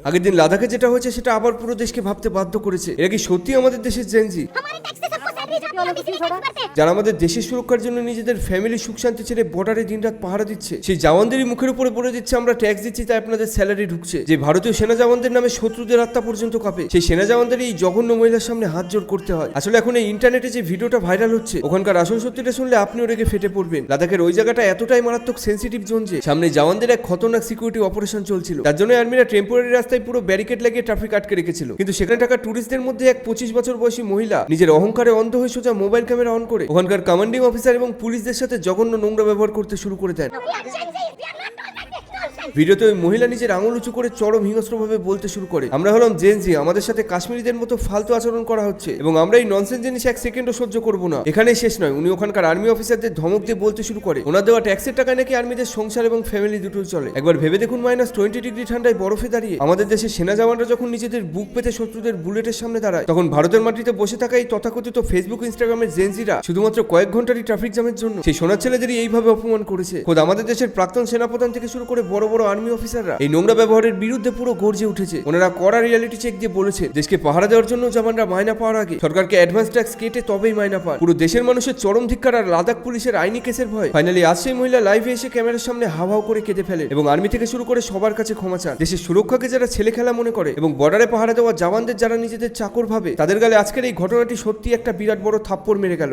আগের দিন লাদাখে যেটা হয়েছে সেটা আবার পুরো দেশকে ভাবতে বাধ্য করেছে। এরা কি সত্যি আমাদের দেশের জেনজি, যারা আমাদের দেশের সুরক্ষার জন্য নিজেদের ফ্যামিলি সুখ শান্তি ছেড়ে বর্ডারে দিনরাত পাহারা দিচ্ছে? সেই জওয়ানদেরই মুখের উপরে বলে দিচ্ছে আমরা ট্যাক্স দিচ্ছি তাই আপনাদের স্যালারি ঢুকছে। যে ভারতীয় সেনা জওয়ানদের নামে শত্রুদের আত্মা পর্যন্ত কাঁপে, সেই সেনা জওয়ানদের এই জঘন্য মহিলার সামনে হাত জোড় করতে হয়। আসলে এখন এই ইন্টারনেটে যে ভিডিওটা ভাইরাল হচ্ছে, ওখানকার আসল সত্যিটা শুনলে আপনিও রেগে ফেটে পড়বেন। লাদাখের ওই জায়গাটা এতটাই মারাত্মক সেন্সিটিভ জোন যে সামনে জওয়ানদের এক খতরনাক সিকিউরিটি অপারেশন চলছিল। তার জন্য আর্মিরা টেম্পোরারি রাস্তায় পুরো ব্যারিকেড লাগিয়ে ট্রাফিক আটকে রেখেছিল। কিন্তু সেখানে থাকা টুরিস্টদের মধ্যে এক 25 বছর বয়সী মহিলা নিজের অহংকারে অন্ধ হয়ে সোজা মোবাইল ক্যামেরা অন করে ওখানকার কমান্ডিং অফিসার এবং পুলিশদের সাথে জঘন্য নোংরা ব্যবহার করতে শুরু করে দেন। ভিডিওতে ওই মহিলা নিজের আঙুল উঁচু করে চরম হিংস্রভাবে বলতে শুরু করে, আমরা হলাম জেনজি, আমাদের সাথে কাশ্মীরিদের মতো ফালতু আচরণ করা হচ্ছে এবং আমরা এই ননসেন্স জিনিস এক সেকেন্ডও সহ্য করবো না। এখানেই শেষ নয়, উনি ওখানকার আর্মি অফিসারদের ধমক দিয়ে বলতে শুরু করে ওনার দেওয়া ট্যাক্সের টাকায় নাকি আর্মিদের সংসার এবং ফ্যামিলি দুটোই চলে। একবার ভেবে দেখুন, -20 ডিগ্রি ঠান্ডায় বরফে দাঁড়িয়ে আমাদের দেশের সেনা জওয়ানরা যখন নিজেদের বুক পেতে শত্রুদের বুলেটের সামনে দাঁড়ায়, তখন ভারতের মাটিতে বসে থাকা এই তথাকথিত ফেসবুক ইনস্টাগ্রামের জেনজিরা শুধুমাত্র কয়েক ঘন্টারই ট্রাফিক জ্যামের জন্য সেই সোনার ছেলেদেরই এইভাবে অপমান করেছে। খোদ আমাদের দেশের প্রাক্তন সেনাপ্রধান থেকে শুরু করে বড় বড় আর্মি অফিসাররা এই নোংরা ব্যবহারের বিরুদ্ধে পুরো গর্জে উঠেছে। ওনারা কড়া রিয়ালিটি চেক দিয়ে বলেছে দেশকে পাহারা দেওয়ার জন্য জওয়ানরা মাইনা পাওয়ার আগে সরকারকে অ্যাডভান্স ট্যাক্স কেটে তবেই মাইনা পান। পুরো দেশের মানুষের চরম ধিক্কার আর লাদাখ পুলিশের আইনি কেসের ভয় ফাইনালি আজ সেই মহিলা লাইভে এসে ক্যামেরার সামনে হাওয়াও করে কেঁদে ফেলে এবং আর্মি থেকে শুরু করে সবার কাছে ক্ষমা চান। দেশের সুরক্ষাকে যারা ছেলে খেলা মনে করে এবং বর্ডারে পাহারা দেওয়া জওয়ানদের যারা নিজেদের চাকর ভাবে, তাদের গালে আজকের এই ঘটনাটি সত্যি একটা বিরাট বড় থাপ্পড় মেরে গেল।